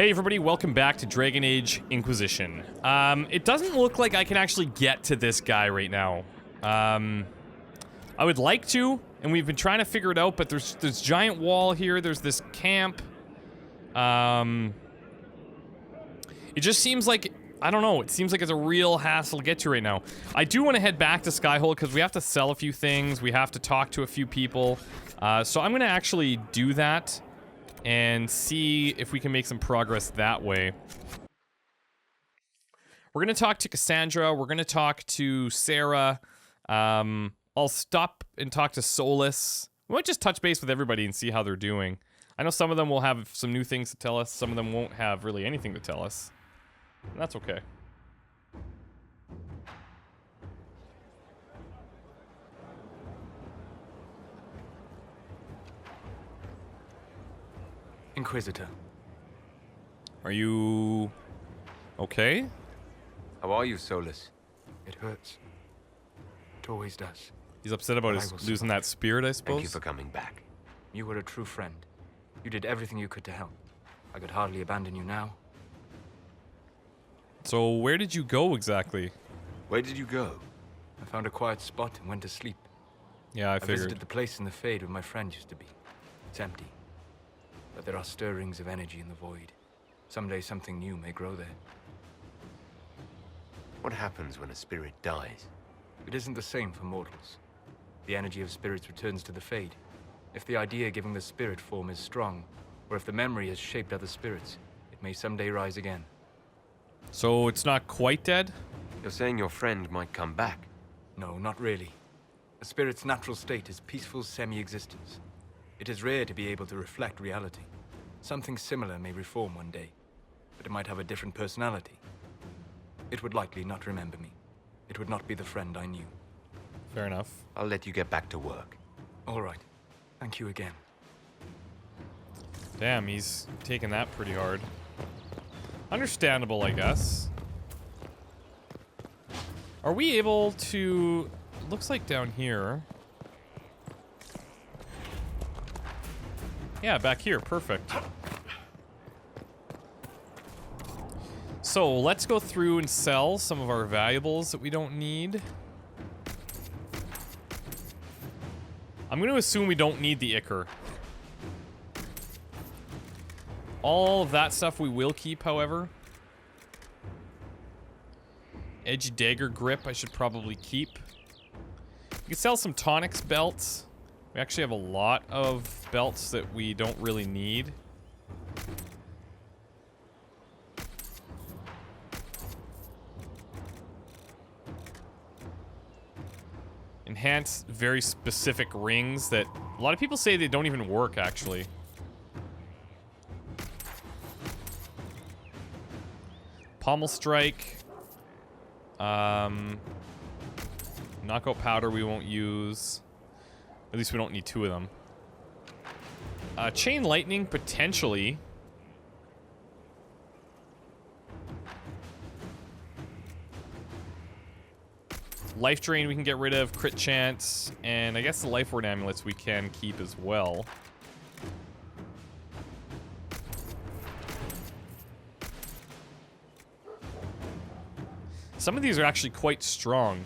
Hey everybody, welcome back to Dragon Age Inquisition. It doesn't look like I can actually get to this guy right now. I would like to, and we've been trying to figure it out, but there's this giant wall here, there's this camp. It just seems like, I don't know, it seems like it's a real hassle to get to right now. I do want to head back to Skyhold because we have to sell a few things, we have to talk to a few people. So I'm going to actually do that and see if we can make some progress that way. We're going to talk to Cassandra, we're going to talk to Sarah. I'll stop and talk to Solus. We might just touch base with everybody and see how they're doing. I know some of them will have some new things to tell us, some of them won't have really anything to tell us. And that's okay. Inquisitor. Are you okay? How are you, Solus? It hurts. It always does. He's upset about his losing that spirit, I suppose. Thank you for coming back. You were a true friend. You did everything you could to help. I could hardly abandon you now. So where did you go exactly? Where did you go? I found a quiet spot and went to sleep. Yeah, I figured. Visited the place in the Fade where my friend used to be. It's empty. But there are stirrings of energy in the void. Someday something new may grow there. What happens when a spirit dies? It isn't the same for mortals. The energy of spirits returns to the Fade. If the idea giving the spirit form is strong, or if the memory has shaped other spirits, it may someday rise again. So it's not quite dead? You're saying your friend might come back? No, not really. A spirit's natural state is peaceful semi-existence. It is rare to be able to reflect reality. Something similar may reform one day, but it might have a different personality. It would likely not remember me. It would not be the friend I knew. Fair enough. I'll let you get back to work. All right. Thank you again. Damn, he's taking that pretty hard. Understandable, I guess. Are we able to... Looks like down here... Yeah, back here. Perfect. So, let's go through and sell some of our valuables that we don't need. I'm going to assume we don't need the Ichor. All of that stuff we will keep, however. Edgy dagger grip I should probably keep. We can sell some tonics belts. We actually have a lot of belts that we don't really need. Enhance very specific rings that a lot of people say they don't even work, actually. Pommel strike. Knockout powder we won't use. At least we don't need two of them. Chain lightning, potentially. Life drain we can get rid of, crit chance, and I guess the life ward amulets we can keep as well. Some of these are actually quite strong.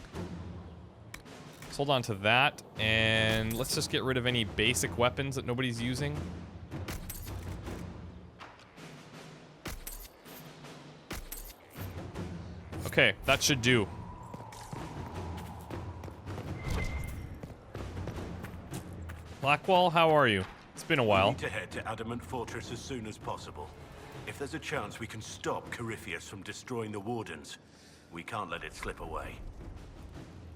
Let's hold on to that, and let's just get rid of any basic weapons that nobody's using. Okay, that should do. Blackwall, how are you? It's been a while. We need to head to Adamant Fortress as soon as possible. If there's a chance we can stop Corypheus from destroying the Wardens, we can't let it slip away.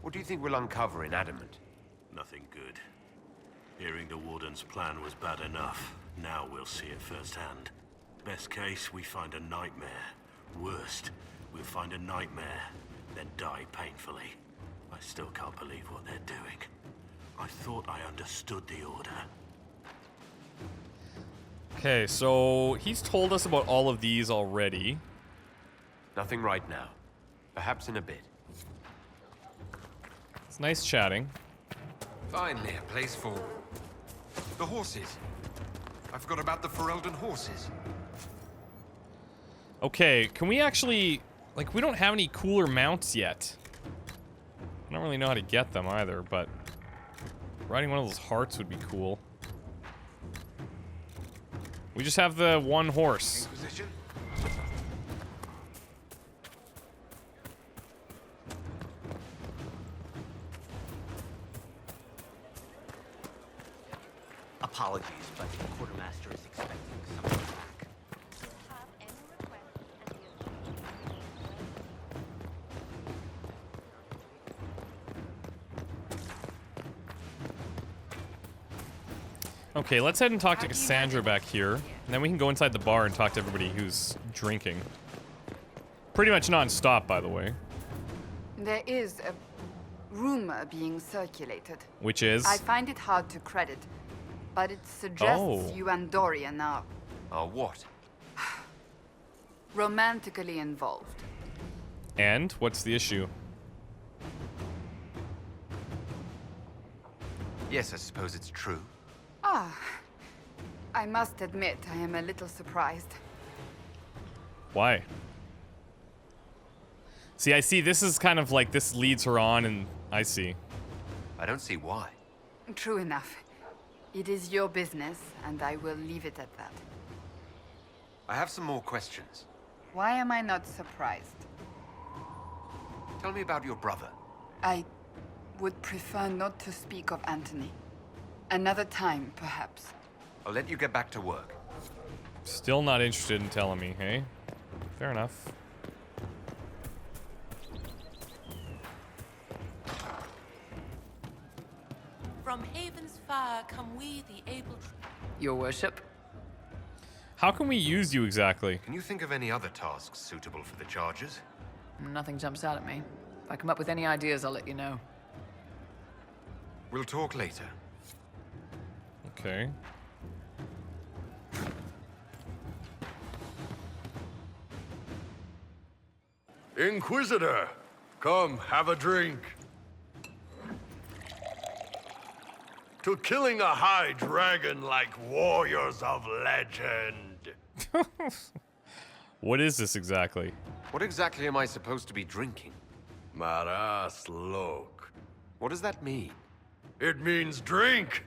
What do you think we'll uncover in Adamant? Nothing good. Hearing the Warden's plan was bad enough. Now we'll see it firsthand. Best case, we find a nightmare. Worst, we'll find a nightmare, then die painfully. I still can't believe what they're doing. I thought I understood the order. Okay, so he's told us about all of these already. Nothing right now. Perhaps in a bit. It's nice chatting. Finally, a place for the horses. I forgot about the Ferelden horses. Okay, can we actually... Like, we don't have any cooler mounts yet. I don't really know how to get them either, but... Riding one of those hearts would be cool. We just have the one horse. Inquisition? Apologies, but the quartermaster is expecting someone back. Okay, let's head and talk to Cassandra back here. And then we can go inside the bar and talk to everybody who's drinking. Pretty much non-stop, by the way. There is a rumor being circulated. Which is? I find it hard to credit, but it suggests you and Dorian are What? romantically involved. And? What's the issue? Yes, I suppose it's true. I must admit, I am a little surprised. Why? See, I see this is kind of like this leads her on, and I see. I don't see why. True enough. It is your business, and I will leave it at that. I have some more questions. Why am I not surprised? Tell me about your brother. I would prefer not to speak of Anthony. Another time, perhaps. I'll let you get back to work. Still not interested in telling me, hey? Fair enough. From Haven's fire come we, the able... Your worship? How can we use you exactly? Can you think of any other tasks suitable for the charges? Nothing jumps out at me. If I come up with any ideas, I'll let you know. We'll talk later. Okay. Inquisitor, come have a drink. To killing a high dragon like warriors of legend. What is this exactly? What exactly am I supposed to be drinking? Maras lok. What does that mean? It means drink.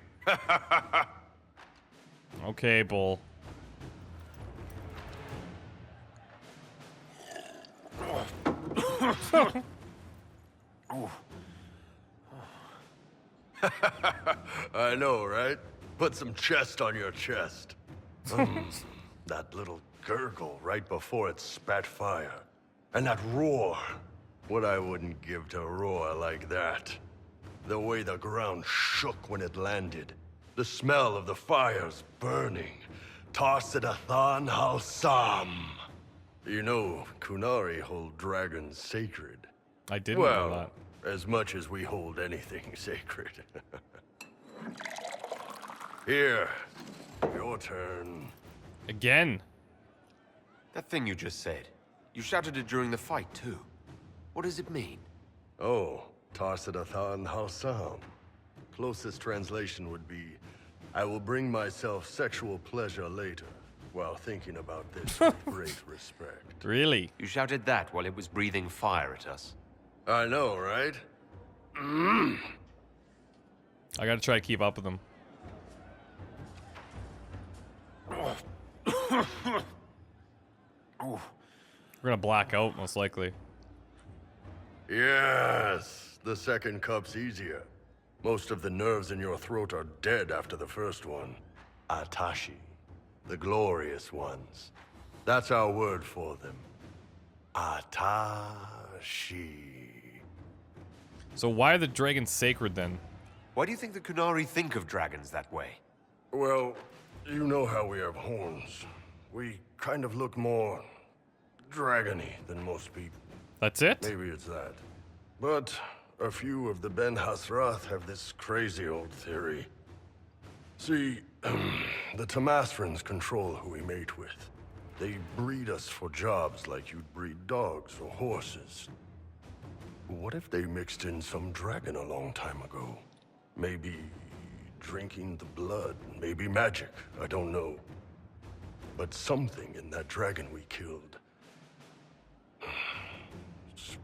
Okay, Bull. I know, right? Put some chest on your chest. That little gurgle right before it spat fire. And that roar. What I wouldn't give to roar like that. The way the ground shook when it landed. The smell of the fires burning. Tarsidathan Halsam. You know, Kunari hold dragons sacred. I didn't know Well, that. as much as we hold anything sacred. Here, your turn. Again. That thing you just said. You shouted it during the fight, too. What does it mean? Oh, Tarsidathan Halsam. Closest translation would be, I will bring myself sexual pleasure later, while thinking about this with great respect. Really? You shouted that while it was breathing fire at us. I know, right? I gotta try to keep up with them. We're gonna black out, most likely. Yes, the second cup's easier. Most of the nerves in your throat are dead after the first one. Atashi, the glorious ones. That's our word for them. Atashi. So why are the dragons sacred then? Why do you think the Kunari think of dragons that way? Well, you know how we have horns. We kind of look more dragony than most people. That's it? Maybe it's that. But a few of the Ben Hasrath have this crazy old theory. See, the Tamasrans control who we mate with. They breed us for jobs like you'd breed dogs or horses. What if they mixed in some dragon a long time ago? Maybe drinking the blood, maybe magic, I don't know. But something in that dragon we killed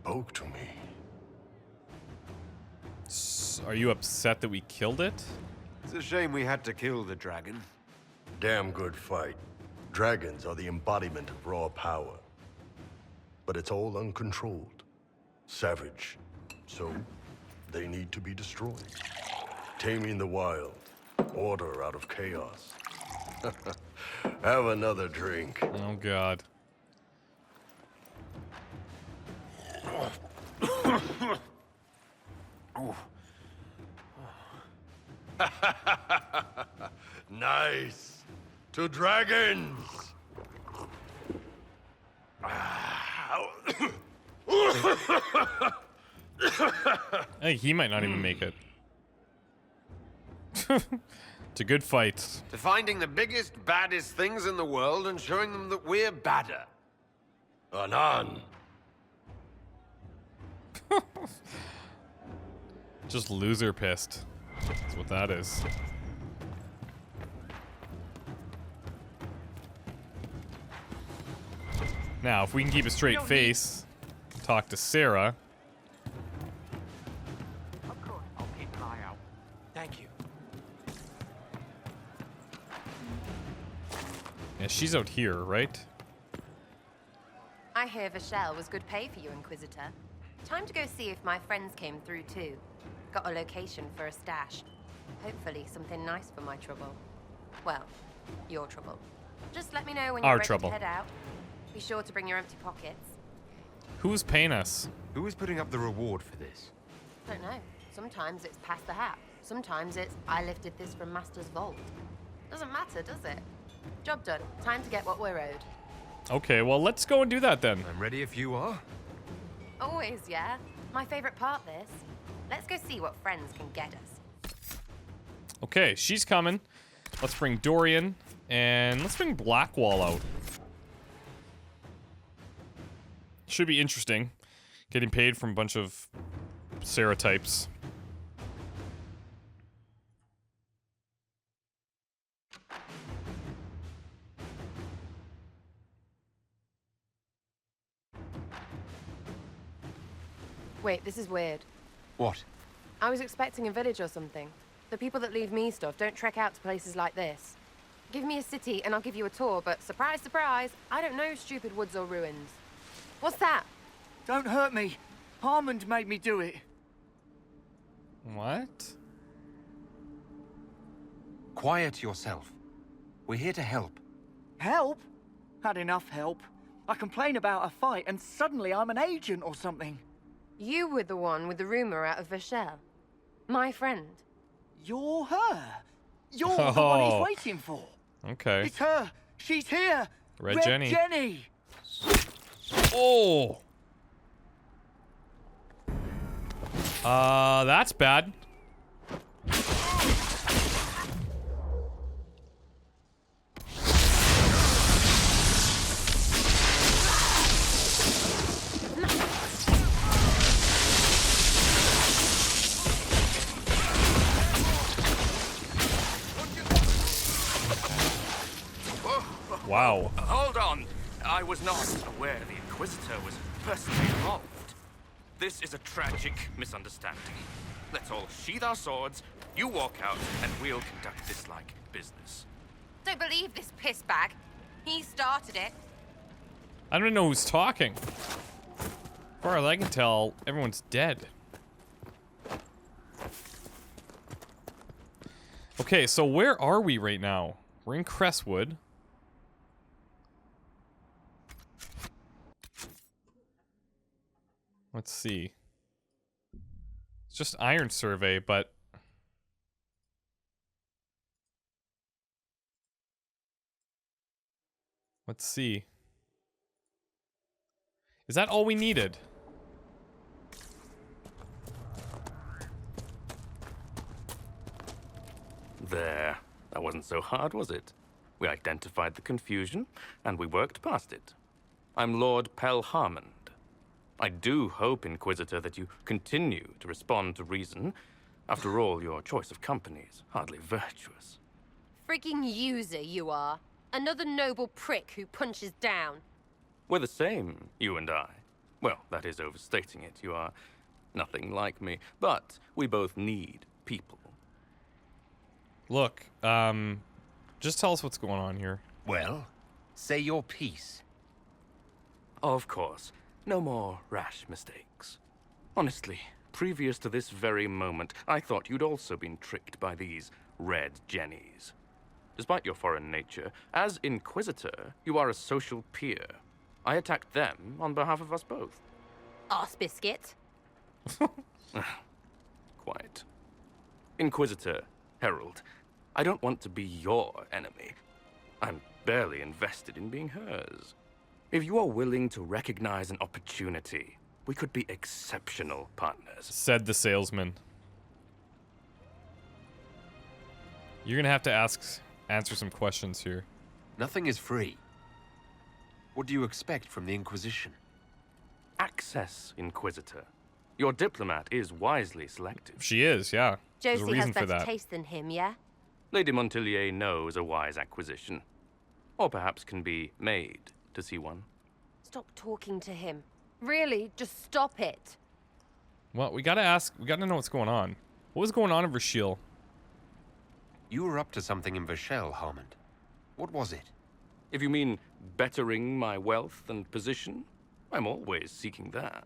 spoke to me. Are you upset that we killed it? It's a shame we had to kill the dragon. Damn good fight. Dragons are the embodiment of raw power. But it's all uncontrolled. Savage. So, they need to be destroyed. Taming the wild. Order out of chaos. Have another drink. Oh, God. Nice. To dragons. Hey, he might not even make it. It's a good fight. To finding the biggest, baddest things in the world and showing them that we're badder. Anan. Just loser pissed. That's what that is. Now, if we can keep a straight face, talk to Sarah. Of course, I'll keep an eye out. Thank you. Yeah, she's out here, right? I hear Vashel was good pay for you, Inquisitor. Time to go see if my friends came through too. Got a location for a stash. Hopefully something nice for my trouble. Well, your trouble. Just let me know when you're Our ready trouble. to head out. Be sure to bring your empty pockets. Who's paying us? Who is putting up the reward for this? Don't know. Sometimes it's pass the hat. Sometimes it's I lifted this from Master's vault. Doesn't matter, does it? Job done. Time to get what we're owed. Okay, well, let's go and do that then. I'm ready if you are. Always, yeah. My favorite part, this. Let's go see what friends can get us. Okay, she's coming. Let's bring Dorian, and let's bring Blackwall out. Should be interesting. Getting paid from a bunch of Sarah types. Wait, this is weird. What? I was expecting a village or something. The people that leave me stuff don't trek out to places like this. Give me a city and I'll give you a tour, but surprise, surprise, I don't know stupid woods or ruins. What's that? Don't hurt me. Harmond made me do it. What? Quiet yourself. We're here to help. Help? Had enough help. I complain about a fight and suddenly I'm an agent or something. You were the one with the rumor out of Vashel. My friend. You're her. You're the one Oh. he's waiting for. Okay. It's her. She's here. Red Jenny. Jenny. Oh! That's bad. Wow. Hold on. I was not aware the Inquisitor was personally involved. This is a tragic misunderstanding. Let's all sheath our swords, you walk out, and we'll conduct this like business. Don't believe this piss bag. He started it. I don't know who's talking. As far as I can tell, everyone's dead. Okay, so where are we right now? We're in Crestwood. Let's see. It's just Iron Survey, but... Let's see. Is that all we needed? There. That wasn't so hard, was it? We identified the confusion, and we worked past it. I'm Lord Pel Harmond. I do hope, Inquisitor, that you continue to respond to reason. After all, your choice of company is hardly virtuous. Freaking user you are. Another noble prick who punches down. We're the same, you and I. Well, that is overstating it. You are nothing like me. But we both need people. Look, just tell us what's going on here. Well, say your piece. Of course. No more rash mistakes. Honestly, previous to this very moment, I thought you'd also been tricked by these red jennies. Despite your foreign nature, as Inquisitor, you are a social peer. I attacked them on behalf of us both. Arse Biscuit. Quiet. Inquisitor, Herald, I don't want to be your enemy. I'm barely invested in being hers. If you are willing to recognize an opportunity, we could be exceptional partners. Said the salesman. You're gonna have to answer some questions here. Nothing is free. What do you expect from the Inquisition? Access, Inquisitor. Your diplomat is wisely selected. She is, yeah. There's a Josie reason has for better that. taste than him, yeah? Lady Montilier knows a wise acquisition. Or perhaps can be made to see one. Stop talking to him. Really, just stop it. Well, we gotta know what's going on. What was going on in Verschil? You were up to something in Verschel, Harmond. What was it? If you mean bettering my wealth and position, I'm always seeking that.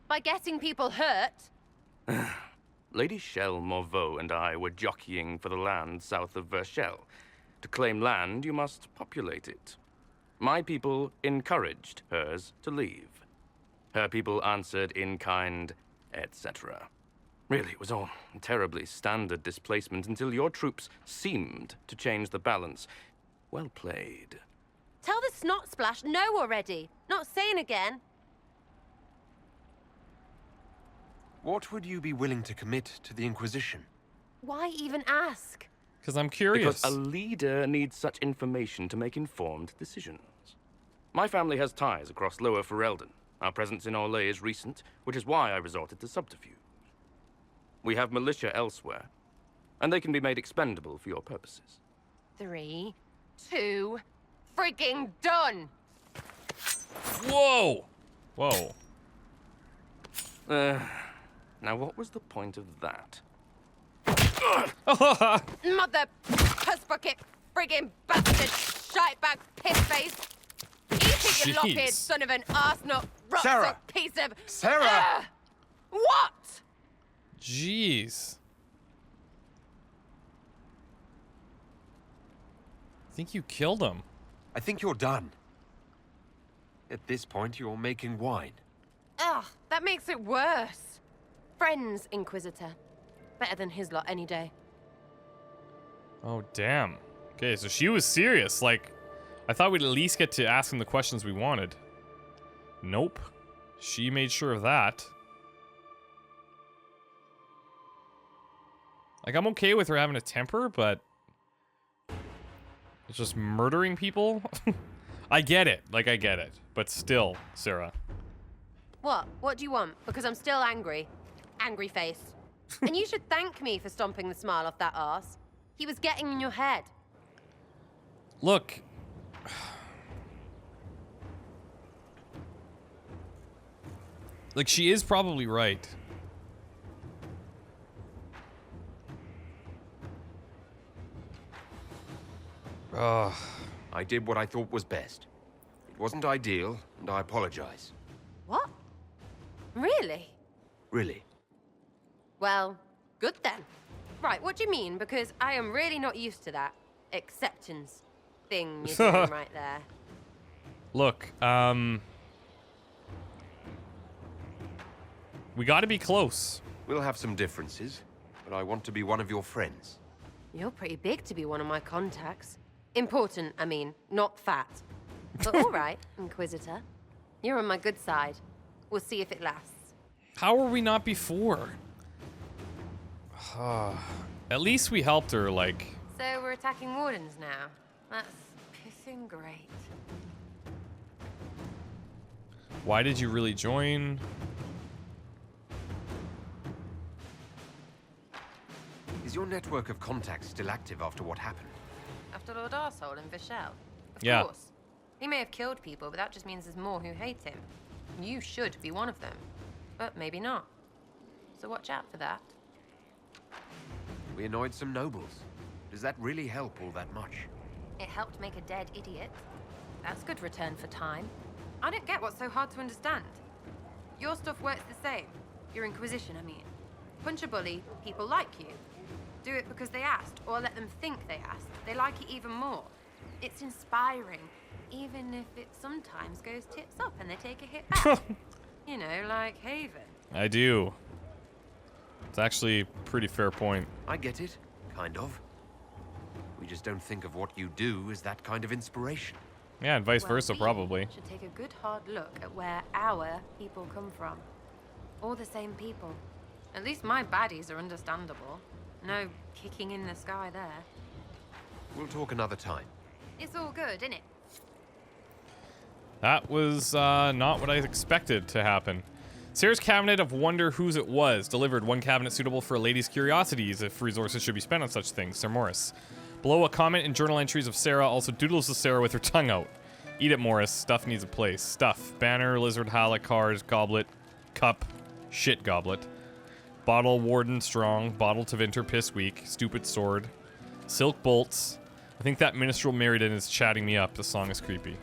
By getting people hurt? Lady Shell Morveau and I were jockeying for the land south of Verschel. To claim land, you must populate it. My people encouraged hers to leave. Her people answered in kind, etc. Really, it was all terribly standard displacement until your troops seemed to change the balance. Well played. Tell the snot splash no already. Not saying again. What would you be willing to commit to the Inquisition? Why even ask? Because I'm curious. Because a leader needs such information to make informed decisions. My family has ties across Lower Ferelden. Our presence in Orlais is recent, which is why I resorted to subterfuge. We have militia elsewhere, and they can be made expendable for your purposes. 3, 2, frigging done! Whoa! Whoa. Now what was the point of that? Mother puss bucket, frigging bastard, shitebag, piss face! Eat it, you Jeez. lop-eared son of an arsenal, rotten Sarah! piece of... Sarah! What? Jeez. I think you killed him. I think you're done. At this point, you're making wine. Ugh, that makes it worse. Friends, Inquisitor. Better than his lot any day. Oh, damn. Okay, so she was serious. Like, I thought we'd at least get to ask him the questions we wanted. Nope. She made sure of that. Like, I'm okay with her having a temper, but... it's just murdering people? I get it. Like, I get it. But still, Sarah. What? What do you want? Because I'm still angry. Angry face. And you should thank me for stomping the smile off that arse. He was getting in your head. Look. Like, she is probably right. I did what I thought was best. It wasn't ideal, and I apologize. What? Really? Really. Well, good then. Right, what do you mean? Because I am really not used to that acceptance thing you're doing right there. Look, we gotta be close. We'll have some differences, but I want to be one of your friends. You're pretty big to be one of my contacts. Important, I mean, not fat. But all right, Inquisitor. You're on my good side. We'll see if it lasts. How were we not before? At least we helped her, like... So we're attacking wardens now. That's pissing great. Why did you really join? Is your network of contacts still active after what happened? After Lord Arsehole and Vishel? Of Yeah. course. He may have killed people, but that just means there's more who hate him. You should be one of them, but maybe not. So watch out for that. We annoyed some nobles. Does that really help all that much? It helped make a dead idiot. That's good return for time. I don't get what's so hard to understand. Your stuff works the same. Your Inquisition, I mean. Punch a bully, people like you. Do it because they asked, or let them think they asked. They like it even more. It's inspiring, even if it sometimes goes tits up and they take a hit back. You know, like Haven. I do. It's actually a pretty fair point. I get it, kind of. We just don't think of what you do as that kind of inspiration. Yeah, and vice Well, versa, we probably. should take a good hard look at where our people come from. All the same people. At least my baddies are understandable. No kicking in the sky there. We'll talk another time. It's all good, innit? That was not what I expected to happen. Sarah's cabinet of wonder whose it was. Delivered one cabinet suitable for a lady's curiosities if resources should be spent on such things. Sir Morris. Below a comment in journal entries of Sarah also doodles of Sarah with her tongue out. Eat it, Morris. Stuff needs a place. Stuff. Banner, lizard, halleck, card, goblet, cup, shit goblet. Bottle, warden, strong. Bottle to winter, piss weak. Stupid sword. Silk bolts. I think that minstrel Meriden is chatting me up. The song is creepy.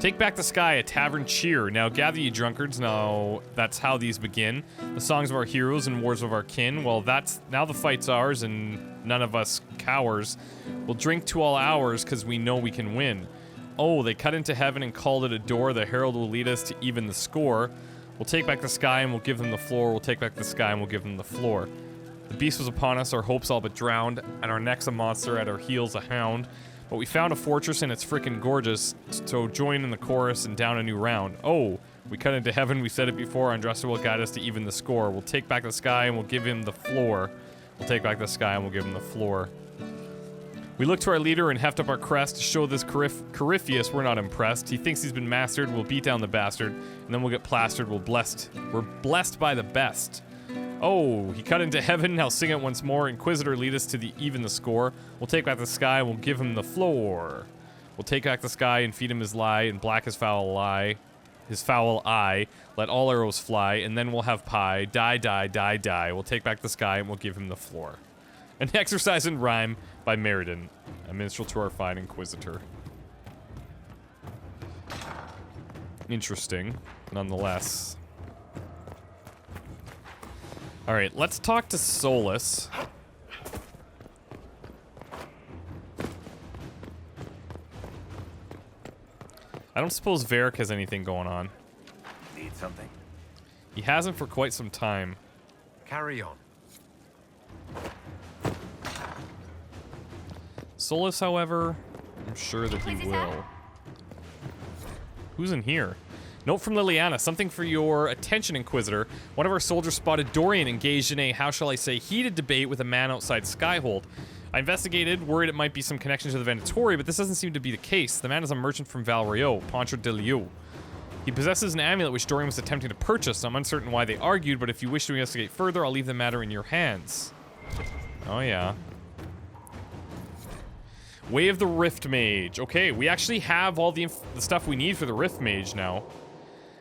Take back the sky, a tavern cheer. Now gather ye drunkards. Now that's how these begin. The songs of our heroes and wars of our kin. Well, that's now the fight's ours and none of us cowers. We'll drink to all hours because we know we can win. Oh, they cut into heaven and called it a door. The herald will lead us to even the score. We'll take back the sky and we'll give them the floor. We'll take back the sky and we'll give them the floor. The beast was upon us, our hopes all but drowned. At our necks a monster, at our heels a hound. But we found a fortress and it's frickin' gorgeous, so join in the chorus and down a new round. Oh, we cut into heaven, we said it before, Andressa will guide us to even the score. We'll take back the sky and we'll give him the floor. We'll take back the sky and we'll give him the floor. We look to our leader and heft up our crest to show this Corypheus we're not impressed. He thinks he's been mastered, we'll beat down the bastard, and then we'll get plastered, we're blessed by the best. Oh, he cut into heaven, now sing it once more. Inquisitor, lead us to the even the score. We'll take back the sky, we'll give him the floor. We'll take back the sky and feed him his lie, and black his foul eye. His foul eye. Let all arrows fly, and then we'll have pie. Die, die, die, die. We'll take back the sky, and we'll give him the floor. An exercise in rhyme by Meriden, a minstrel to our fine Inquisitor. Interesting, nonetheless. Alright, let's talk to Solus. I don't suppose Varric has anything going on. Need something? He hasn't for quite some time. Carry on. Solus, however, I'm sure that he will. Who's in here? Note from Liliana, something for your attention, Inquisitor. One of our soldiers spotted Dorian engaged in a, how shall I say, heated debate with a man outside Skyhold. I investigated, worried it might be some connection to the Venatori, but this doesn't seem to be the case. The man is a merchant from Val Rio, Poncho de Liu. He possesses an amulet which Dorian was attempting to purchase. I'm uncertain why they argued, but if you wish to investigate further, I'll leave the matter in your hands. Oh, yeah. Way of the Rift Mage. Okay, we actually have all the stuff we need for the Rift Mage now.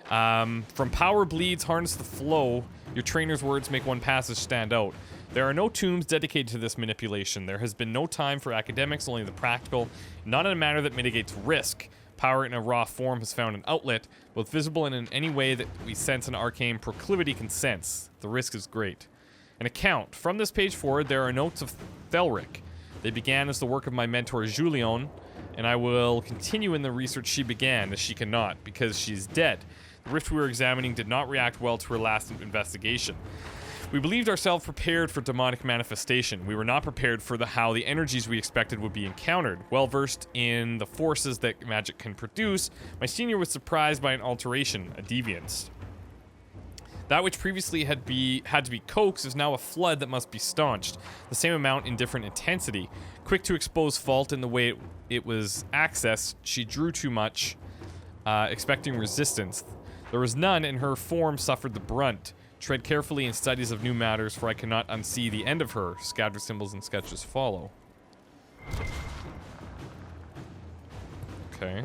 From power bleeds, harness the flow. Your trainer's words make one passage stand out. There are no tombs dedicated to this manipulation. There has been no time for academics, only the practical, not in a manner that mitigates risk. Power in a raw form has found an outlet, both visible and in any way that we sense an arcane proclivity can sense. The risk is great. An account. From this page forward, there are notes of Thelric. They began as the work of my mentor, Julion, and I will continue in the research she began, as she cannot, because she's dead. The rift we were examining did not react well to her last investigation. We believed ourselves prepared for demonic manifestation. We were not prepared for how the energies we expected would be encountered. Well versed in the forces that magic can produce, my senior was surprised by an alteration, a deviance. That which previously had to be coaxed is now a flood that must be staunched. The same amount in different intensity. Quick to expose fault in the way it was accessed, she drew too much, expecting resistance. There was none, and her form suffered the brunt. Tread carefully in studies of new matters, for I cannot unsee the end of her. Scattered symbols and sketches follow. Okay.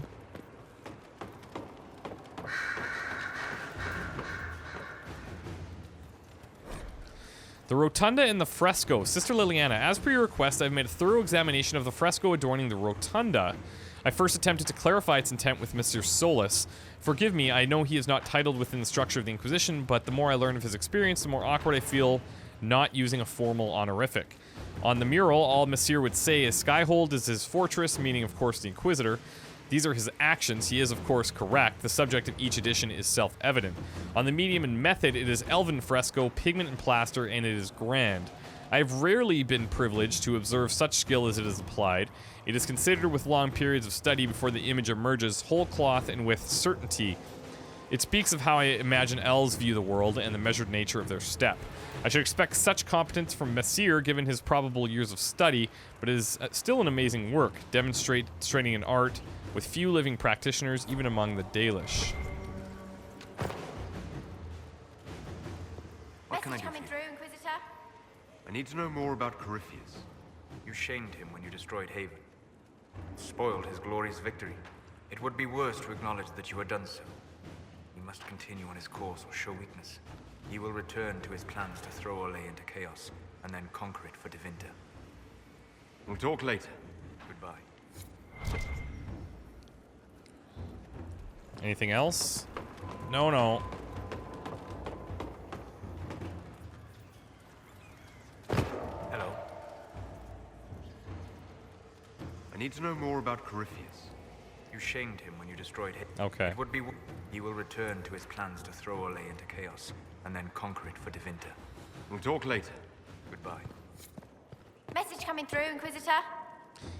The rotunda and the fresco. Sister Liliana, as per your request, I've made a thorough examination of the fresco adorning the rotunda. I first attempted to clarify its intent with Mr. Solus. Forgive me, I know he is not titled within the structure of the Inquisition, but the more I learn of his experience, the more awkward I feel not using a formal honorific. On the mural, all Messire would say is Skyhold is his fortress, meaning, of course, the Inquisitor. These are his actions. He is, of course, correct. The subject of each edition is self-evident. On the medium and method, it is elven fresco, pigment and plaster, and it is grand. I have rarely been privileged to observe such skill as it is applied. It is considered with long periods of study before the image emerges, whole cloth and with certainty. It speaks of how I imagine elves view the world and the measured nature of their step. I should expect such competence from Messire given his probable years of study, but it is still an amazing work, demonstrating an art with few living practitioners, even among the Dalish. What can I do for coming you? through, Inquisitor? I need to know more about Corypheus. You shamed him when you destroyed Haven. Spoiled his glorious victory. It would be worse to acknowledge that you had done so. You must continue on his course or show weakness. He will return to his plans to throw Olay into chaos, and then conquer it for Devinter. We'll talk later. Goodbye. Anything else? No. Hello. I need to know more about Corypheus. You shamed him when you destroyed him. Okay. It would be... He will return to his plans to throw Olay into chaos, and then conquer it for Devinter. We'll talk later. Goodbye. Message coming through, Inquisitor.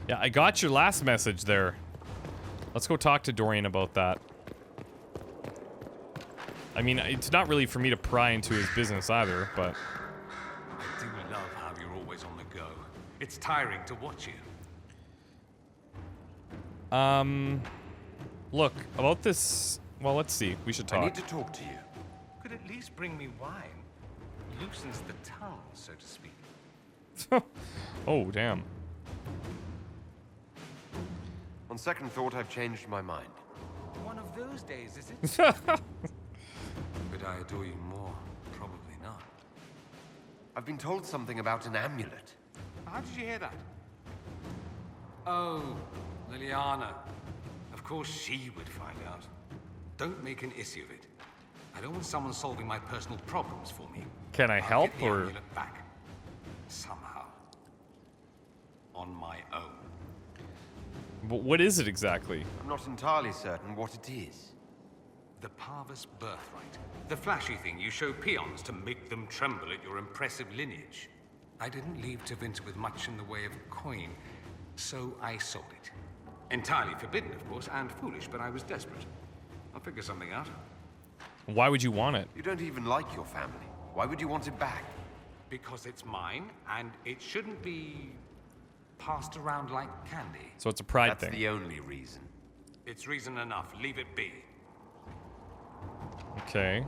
Yeah, I got your last message there. Let's go talk to Dorian about that. I mean, it's not really for me to pry into his business either, but... I do love how you're always on the go. It's tiring to watch you. Look, about this... Well, let's see. We should talk. I need to talk to you. Could at least bring me wine. Loosens the tongue, so to speak. Oh, damn. On second thought, I've changed my mind. One of those days, is it? Could I adore you more? Probably not. I've been told something about an amulet. How did you hear that? Oh, Liliana. Of course she would find out. Don't make an issue of it. I don't want someone solving my personal problems for me. Can I help, I'll get the or...? amulet back. Somehow. On my own. But what is it exactly? I'm not entirely certain what it is. The Parvis birthright. The flashy thing you show peons to make them tremble at your impressive lineage. I didn't leave Tevinter with much in the way of coin, so I sold it. Entirely forbidden, of course, and foolish, but I was desperate. I'll figure something out. Why would you want it? You don't even like your family. Why would you want it back? Because it's mine, and it shouldn't be passed around like candy. So it's a pride That's thing. the only reason. It's reason enough. Leave it be. Okay.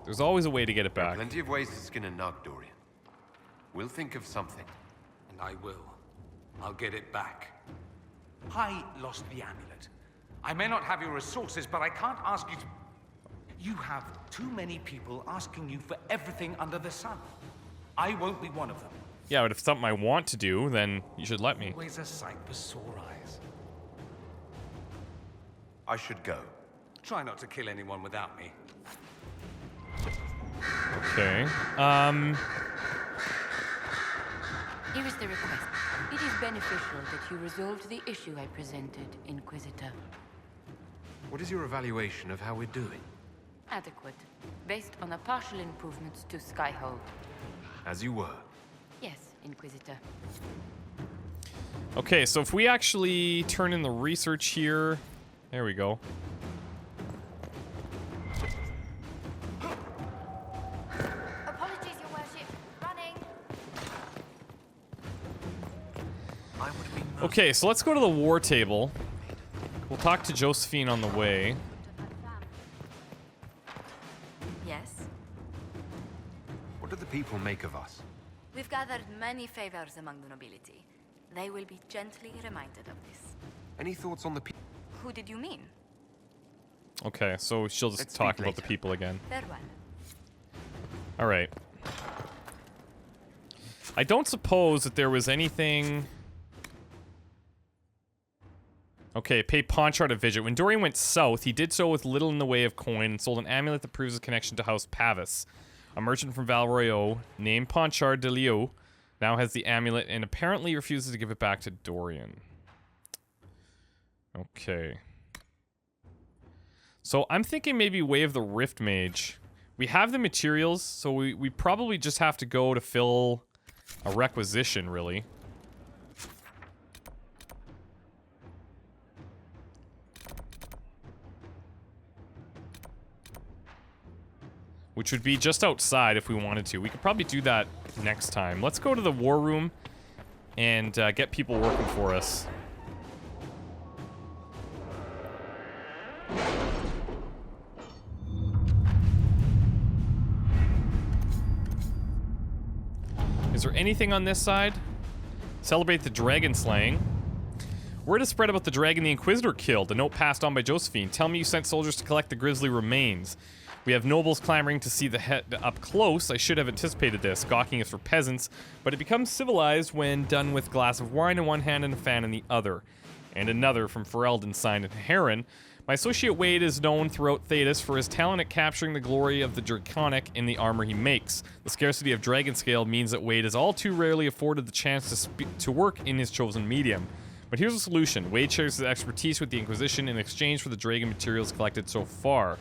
There's always a way to get it There are back. plenty of ways to skin a nug, Dorian. We'll think of something. And I will. I'll get it back. I lost the amulet. I may not have your resources, but I can't ask you to... You have too many people asking you for everything under the sun. I won't be one of them. Yeah, but if it's something I want to do, then you should let me. Always a sight for sore eyes. I should go. Try not to kill anyone without me. Okay. Here is the request. It is beneficial that you resolved the issue I presented, Inquisitor. What is your evaluation of how we're doing? Adequate, based on the partial improvements to Skyhold. As you were. Yes, Inquisitor. Okay, so if we actually turn in the research here... There we go. Apologies, Your Worship. Running. Okay, so let's go to the war table. We'll talk to Josephine on the way. Yes? What do the people make of us? We've gathered many favors among the nobility. They will be gently reminded of this. Any thoughts on the people? Who did you mean? Okay, so she'll just talk about the people again. Farewell. Alright. I don't suppose that there was anything... Okay, pay Ponchard a visit. When Dorian went south, he did so with little in the way of coin and sold an amulet that proves his connection to House Pavis. A merchant from Valroyo, named Ponchard de Leo, now has the amulet and apparently refuses to give it back to Dorian. Okay. So I'm thinking maybe Way of the Rift Mage. We have the materials, so we probably just have to go to fill a requisition, really. Which would be just outside if we wanted to. We could probably do that next time. Let's go to the war room and get people working for us. Is there anything on this side? Celebrate the dragon slaying. Word has spread about the dragon the Inquisitor killed. A note passed on by Josephine. Tell me you sent soldiers to collect the grisly remains. We have nobles clamoring to see the head up close. I should have anticipated this. Gawking is for peasants, but it becomes civilized when done with a glass of wine in one hand and a fan in the other. And another from Ferelden signed in Heron. My associate Wade is known throughout Thedas for his talent at capturing the glory of the Draconic in the armor he makes. The scarcity of dragon scale means that Wade is all too rarely afforded the chance to work in his chosen medium. But here's a solution. Wade shares his expertise with the Inquisition in exchange for the dragon materials collected so far.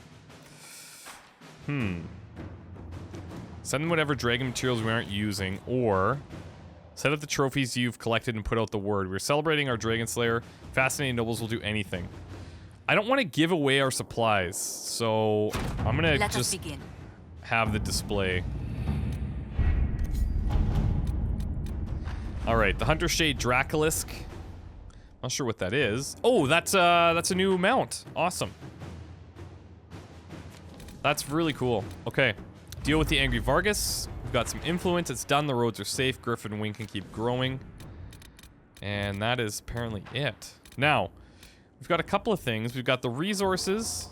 Send them whatever dragon materials we aren't using, or set up the trophies you've collected and put out the word. We're celebrating our Dragon Slayer. Fascinating nobles will do anything. I don't want to give away our supplies, so I'm gonna just have the display. Alright, the Hunter Shade Dracolisk. Not sure what that is. Oh, that's a new mount. Awesome. That's really cool. Okay. Deal with the Angry Vargas. We've got some influence. It's done. The roads are safe. Griffin and Wing can keep growing. And that is apparently it. Now, we've got a couple of things. We've got the resources.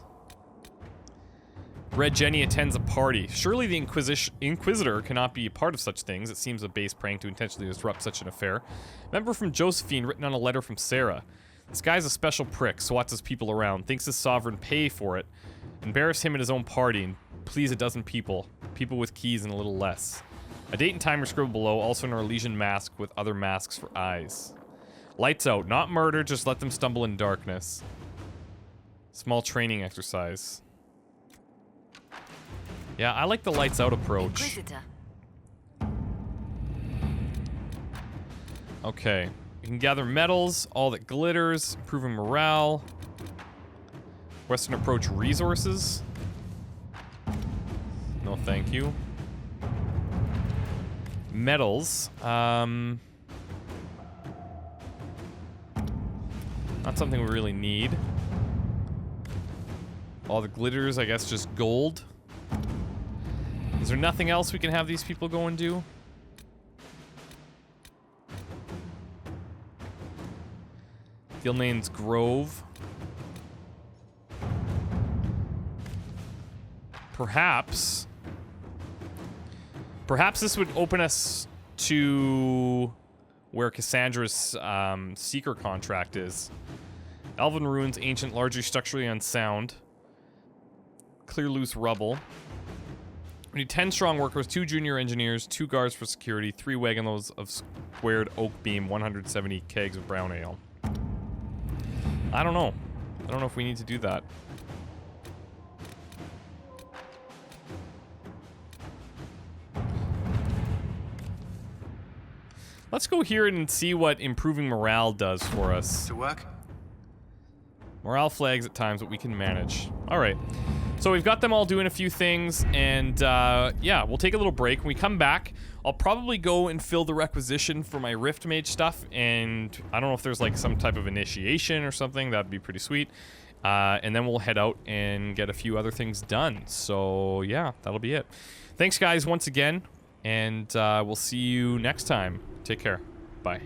Red Jenny attends a party. Surely the Inquisitor cannot be a part of such things. It seems a base prank to intentionally disrupt such an affair. Member from Josephine written on a letter from Sarah. This guy's a special prick, swats his people around, thinks his sovereign pay for it, embarrass him at his own party, and please a dozen people. People with keys and a little less. A date and time are scribbled below, also an Arlesian mask with other masks for eyes. Lights out, not murder, just let them stumble in darkness. Small training exercise. Yeah, I like the lights out approach. Inquisitor. Okay. You can gather metals, all that glitters, improving morale. Western approach resources. No, thank you. Metals. Not something we really need. All the glitters, I guess, just gold. Is there nothing else we can have these people go and do? Gilnane's Grove. Perhaps this would open us to where Cassandra's seeker contract is. Elven ruins, ancient, largely structurally unsound. Clear loose rubble. We need 10 strong workers, 2 junior engineers, 2 guards for security, 3 wagon loads of squared oak beam, 170 kegs of brown ale. I don't know. I don't know if we need to do that. Let's go here and see what improving morale does for us. To work? Morale flags at times, but we can manage. All right. So we've got them all doing a few things, and yeah, we'll take a little break. When we come back, I'll probably go and fill the requisition for my Rift Mage stuff, and I don't know if there's like some type of initiation or something. That'd be pretty sweet. And then we'll head out and get a few other things done. So yeah, that'll be it. Thanks, guys, once again, and we'll see you next time. Take care. Bye.